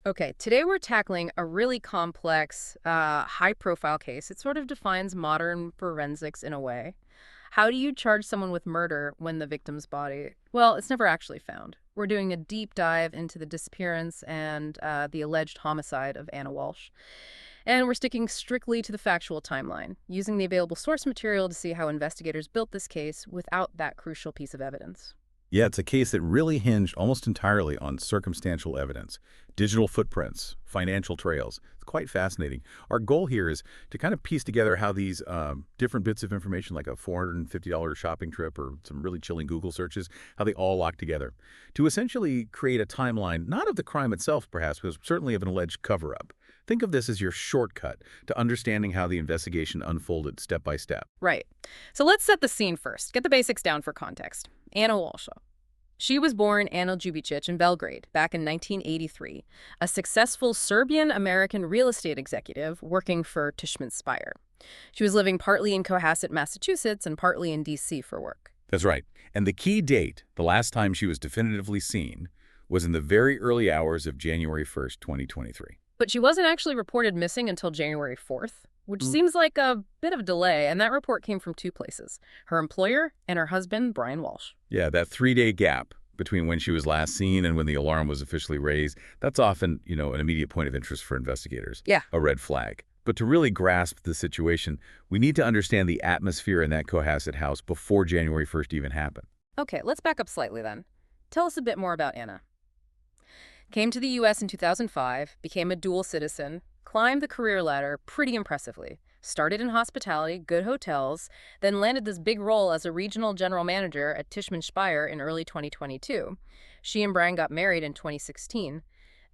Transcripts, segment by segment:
Okay, today we're tackling a really complex, high-profile case. It sort of defines modern forensics in a way. How do you charge someone with murder when the victim's body, well, it's never actually found? We're doing a deep dive into the disappearance and the alleged homicide of Anna Walshe. And we're sticking strictly to the factual timeline, using the available source material to see how investigators built this case without that crucial piece of evidence. Yeah, it's a case that really hinged almost entirely on circumstantial evidence, digital footprints, financial trails. It's quite fascinating. Our goal here is to kind of piece together how these different bits of information, like a $450 shopping trip or some really chilling Google searches, how they all lock together to essentially create a timeline, not of the crime itself, perhaps, but certainly of an alleged cover-up. Think of this as your shortcut to understanding how the investigation unfolded step by step. Right. So let's set the scene first. Get the basics down for context. Anna Walshe. She was born Anna Ljubicic in Belgrade back in 1983, a successful Serbian-American real estate executive working for Tishman Speyer. She was living partly in Cohasset, Massachusetts, and partly in D.C. for work. That's right. And the key date, the last time she was definitively seen, was in the very early hours of January 1st, 2023. But she wasn't actually reported missing until January 4th, which seems like a bit of a delay, and that report came from two places, her employer and her husband, Brian Walshe. Yeah, that 3-day gap between when she was last seen and when the alarm was officially raised, that's often, an immediate point of interest for investigators. Yeah. A red flag. But to really grasp the situation, we need to understand the atmosphere in that Cohasset house before January 1st even happened. Okay, let's back up slightly then. Tell us a bit more about Anna. Came to the U.S. in 2005, became a dual citizen, climbed the career ladder pretty impressively. Started in hospitality, good hotels, then landed this big role as a regional general manager at Tishman Speyer in early 2022. She and Brian got married in 2016.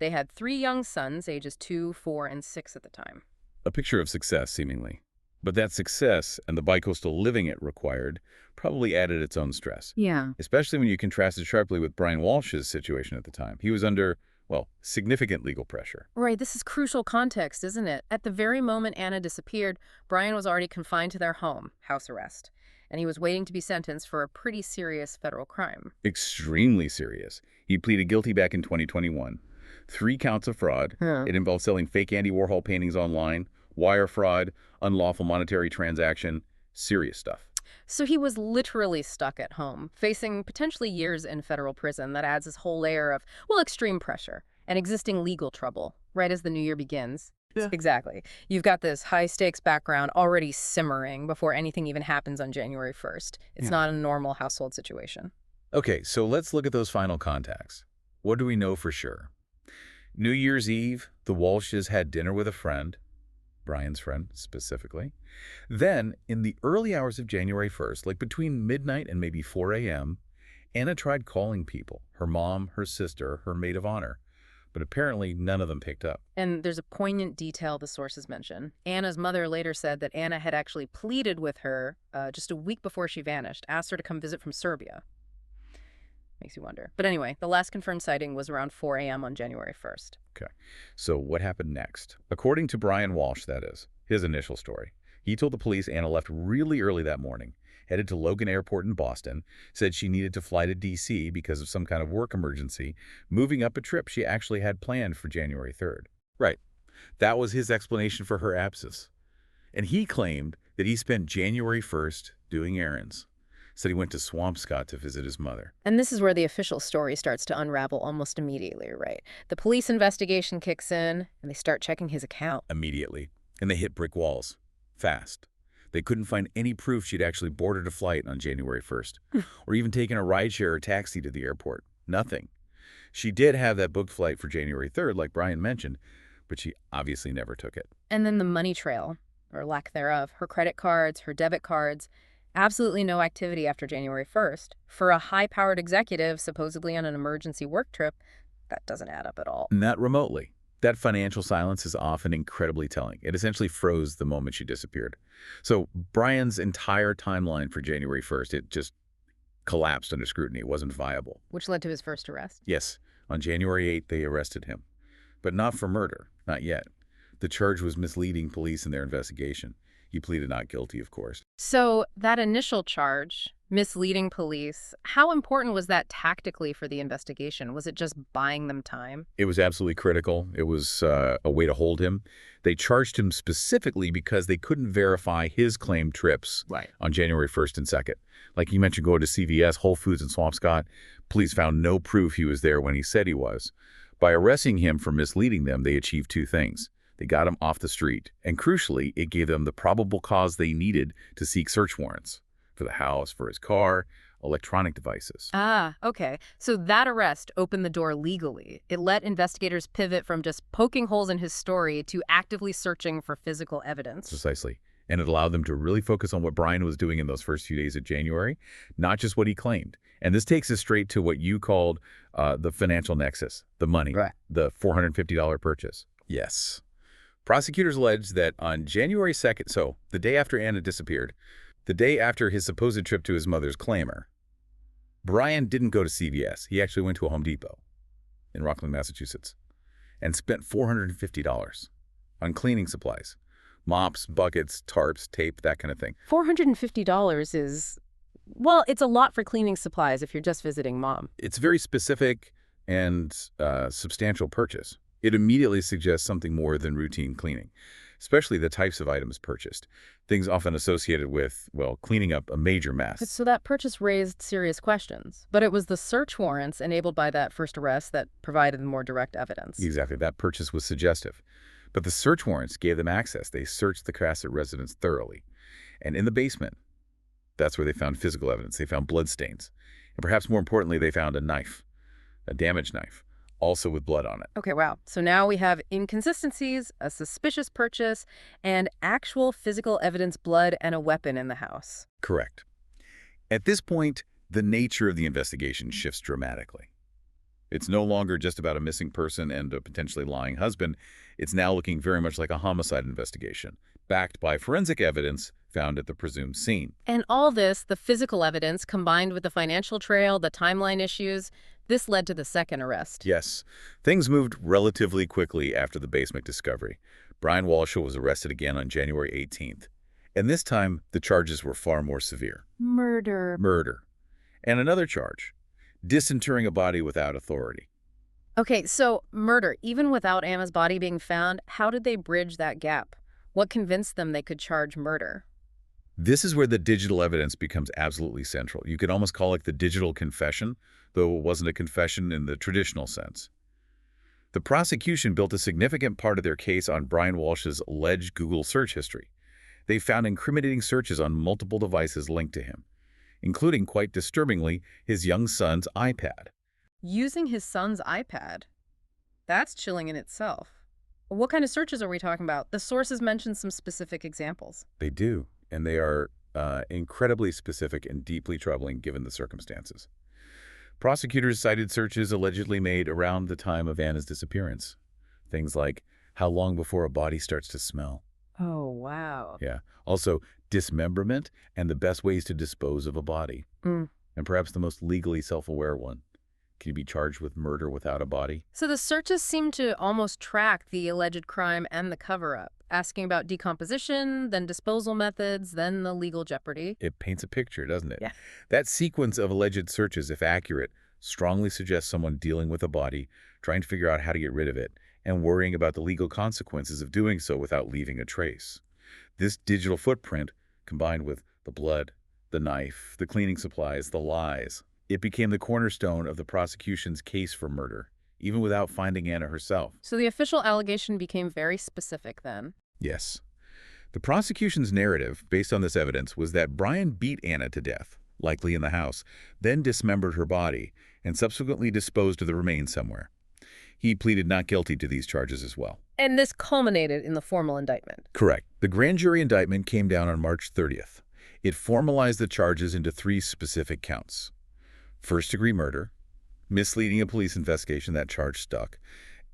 They had 3 young sons, ages 2, 4, and 6 at the time. A picture of success, seemingly. But that success and the bicoastal living it required probably added its own stress. Yeah. Especially when you contrast it sharply with Brian Walsh's situation at the time. He was under, well, significant legal pressure. Right, this is crucial context, isn't it? At the very moment Anna disappeared, Brian was already confined to their home, house arrest, and he was waiting to be sentenced for a pretty serious federal crime. Extremely serious. He pleaded guilty back in 2021. 3 counts of fraud. It involved selling fake Andy Warhol paintings online, wire fraud, unlawful monetary transaction, serious stuff. So he was literally stuck at home, facing potentially years in federal prison. That adds this whole layer of, well, extreme pressure and existing legal trouble right as the new year begins. Yeah. Exactly. You've got this high-stakes background already simmering before anything even happens on January 1st. It's not a normal household situation. Okay, so let's look at those final contacts. What do we know for sure? New Year's Eve, the Walshes had dinner with a friend, Brian's friend specifically. Then, in the early hours of January 1st, like between midnight and maybe 4 a.m., Anna tried calling people, her mom, her sister, her maid of honor. But apparently none of them picked up. And there's a poignant detail the sources mention. Anna's mother later said that Anna had actually pleaded with her just a week before she vanished, asked her to come visit from Serbia. Makes you wonder. But anyway, the last confirmed sighting was around 4 a.m. on January 1st. Okay, so what happened next? According to Brian Walshe, that is, his initial story, he told the police Anna left really early that morning, headed to Logan Airport in Boston, said she needed to fly to D.C. because of some kind of work emergency, moving up a trip she actually had planned for January 3rd. Right. That was his explanation for her absence. And he claimed that he spent January 1st doing errands. Said he went to Swampscott to visit his mother. And this is where the official story starts to unravel almost immediately, right? The police investigation kicks in, and they start checking his account. Immediately. And they hit brick walls. Fast. They couldn't find any proof she'd actually boarded a flight on January 1st, or even taken a rideshare or taxi to the airport. Nothing. She did have that booked flight for January 3rd, like Brian mentioned, but she obviously never took it. And then the money trail, or lack thereof, her credit cards, her debit cards, absolutely no activity after January 1st. For a high-powered executive, supposedly on an emergency work trip, that doesn't add up at all. Not remotely. That financial silence is often incredibly telling. It essentially froze the moment she disappeared. So Brian's entire timeline for January 1st, it just collapsed under scrutiny. It wasn't viable. Which led to his first arrest. Yes, on January 8th, they arrested him. But not for murder, not yet. The charge was misleading police in their investigation. He pleaded not guilty, of course. So that initial charge, Misleading police. How important was that tactically for the investigation? Was it just buying them time? It was absolutely critical. It was a way to hold him. They charged him specifically because they couldn't verify his claimed trips Right. on January 1st and 2nd. Like you mentioned, going to CVS, Whole Foods, and Swampscott, police found no proof he was there when he said he was. By arresting him for misleading them, they achieved two things. They got him off the street, and crucially, it gave them the probable cause they needed to seek search warrants for the house, for his car, electronic devices. Ah, okay. So that arrest opened the door legally. It let investigators pivot from just poking holes in his story to actively searching for physical evidence. Precisely. And it allowed them to really focus on what Brian was doing in those first few days of January, not just what he claimed. And this takes us straight to what you called the financial nexus, the money, Right. the $450 purchase. Yes. Prosecutors alleged that on January 2nd, so the day after Anna disappeared, the day after his supposed trip to his mother's claimer, Brian didn't go to CVS. He actually went to a Home Depot in Rockland, Massachusetts, and spent $450 on cleaning supplies. Mops, buckets, tarps, tape, that kind of thing. $450 is, well, it's a lot for cleaning supplies if you're just visiting mom. It's a very specific and substantial purchase. It immediately suggests something more than routine cleaning, especially the types of items purchased, things often associated with, well, cleaning up a major mess. So that purchase raised serious questions. But it was the search warrants enabled by that first arrest that provided the more direct evidence. Exactly. That purchase was suggestive. But the search warrants gave them access. They searched the Cassett residence thoroughly. And in the basement, that's where they found physical evidence. They found bloodstains. And perhaps more importantly, they found a knife, a damaged knife, also with blood on it. Okay, wow. So now we have inconsistencies, a suspicious purchase, and actual physical evidence, blood, and a weapon in the house. Correct. At this point, the nature of the investigation shifts dramatically. It's no longer just about a missing person and a potentially lying husband. It's now looking very much like a homicide investigation, backed by forensic evidence found at the presumed scene. And all this, the physical evidence, combined with the financial trail, the timeline issues, this led to the second arrest. Yes, things moved relatively quickly after the basement discovery. Brian Walshe was arrested again on January 18th. And this time, the charges were far more severe. Murder. Murder. And another charge, disinterring a body without authority. Okay, so murder, even without Anna's body being found, how did they bridge that gap? What convinced them they could charge murder? This is where the digital evidence becomes absolutely central. You could almost call it the digital confession, though it wasn't a confession in the traditional sense. The prosecution built a significant part of their case on Brian Walshe's alleged Google search history. They found incriminating searches on multiple devices linked to him, including, quite disturbingly, his young son's iPad. Using his son's iPad? That's chilling in itself. What kind of searches are we talking about? The sources mention some specific examples. They do, and they are incredibly specific and deeply troubling given the circumstances. Prosecutors cited searches allegedly made around the time of Anna's disappearance. Things like how long before a body starts to smell. Oh, wow. Yeah. Also, dismemberment and the best ways to dispose of a body. Mm. And perhaps the most legally self-aware one. Can you be charged with murder without a body? So the searches seem to almost track the alleged crime and the cover-up, asking about decomposition, then disposal methods, then the legal jeopardy. It paints a picture, doesn't it? Yeah. That sequence of alleged searches, if accurate, strongly suggests someone dealing with a body, trying to figure out how to get rid of it, and worrying about the legal consequences of doing so without leaving a trace. This digital footprint, combined with the blood, the knife, the cleaning supplies, the lies, it became the cornerstone of the prosecution's case for murder, even without finding Anna herself. So the official allegation became very specific then. Yes. The prosecution's narrative, based on this evidence, was that Brian beat Anna to death, likely in the house, then dismembered her body, and subsequently disposed of the remains somewhere. He pleaded not guilty to these charges as well. And this culminated in the formal indictment. Correct. The grand jury indictment came down on March 30th. It formalized the charges into 3 specific counts. First-degree murder, misleading a police investigation, that charge stuck,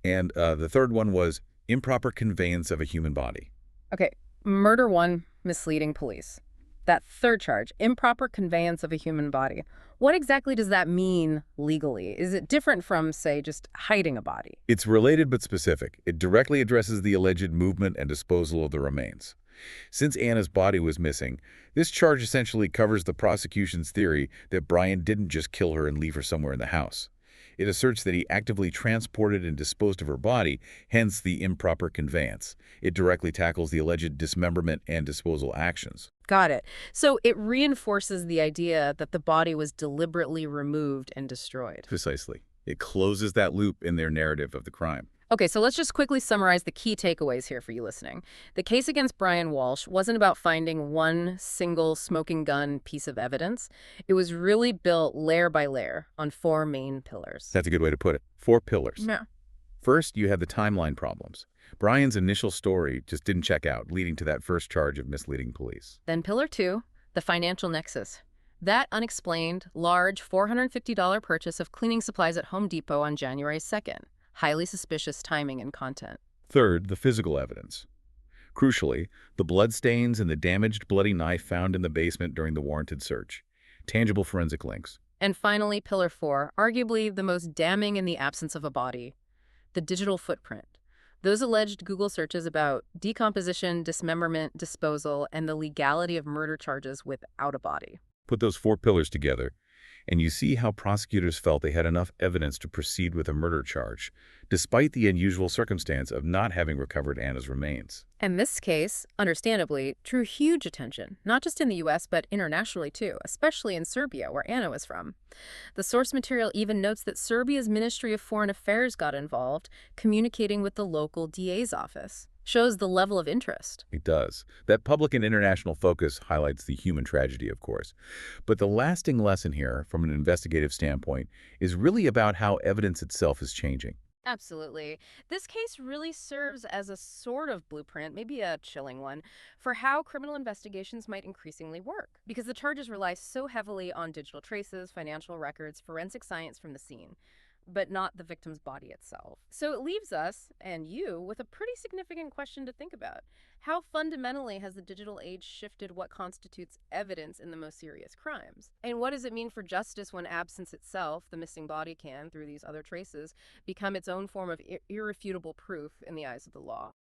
and the third one was improper conveyance of a human body. Okay, murder 1, misleading police. That third charge, improper conveyance of a human body. What exactly does that mean legally? Is it different from, say, just hiding a body? It's related but specific. It directly addresses the alleged movement and disposal of the remains. Since Anna's body was missing, this charge essentially covers the prosecution's theory that Brian didn't just kill her and leave her somewhere in the house. It asserts that he actively transported and disposed of her body, hence the improper conveyance. It directly tackles the alleged dismemberment and disposal actions. Got it. So it reinforces the idea that the body was deliberately removed and destroyed. Precisely. It closes that loop in their narrative of the crime. Okay, so let's just quickly summarize the key takeaways here for you listening. The case against Brian Walshe wasn't about finding one single smoking gun piece of evidence. It was really built layer by layer on four main pillars. That's a good way to put it. Four pillars. Yeah. First, you have the timeline problems. Brian's initial story just didn't check out, leading to that first charge of misleading police. Then pillar two, the financial nexus. That unexplained, large $450 purchase of cleaning supplies at Home Depot on January 2nd. Highly suspicious timing and content. Third, the physical evidence. Crucially, the bloodstains and the damaged bloody knife found in the basement during the warranted search. Tangible forensic links. And finally, pillar four, arguably the most damning in the absence of a body, the digital footprint. Those alleged Google searches about decomposition, dismemberment, disposal, and the legality of murder charges without a body. Put those four pillars together, and you see how prosecutors felt they had enough evidence to proceed with a murder charge, despite the unusual circumstance of not having recovered Anna's remains. And this case, understandably, drew huge attention, not just in the U.S., but internationally too, especially in Serbia, where Anna was from. The source material even notes that Serbia's Ministry of Foreign Affairs got involved, communicating with the local DA's office. Shows the level of interest. It does. That public and international focus highlights the human tragedy, of course. But the lasting lesson here, from an investigative standpoint, is really about how evidence itself is changing. Absolutely. This case really serves as a sort of blueprint, maybe a chilling one, for how criminal investigations might increasingly work. Because the charges rely so heavily on digital traces, financial records, forensic science from the scene, but not the victim's body itself. So it leaves us, and you, with a pretty significant question to think about. How fundamentally has the digital age shifted what constitutes evidence in the most serious crimes? And what does it mean for justice when absence itself, the missing body can, through these other traces, become its own form of irrefutable proof in the eyes of the law?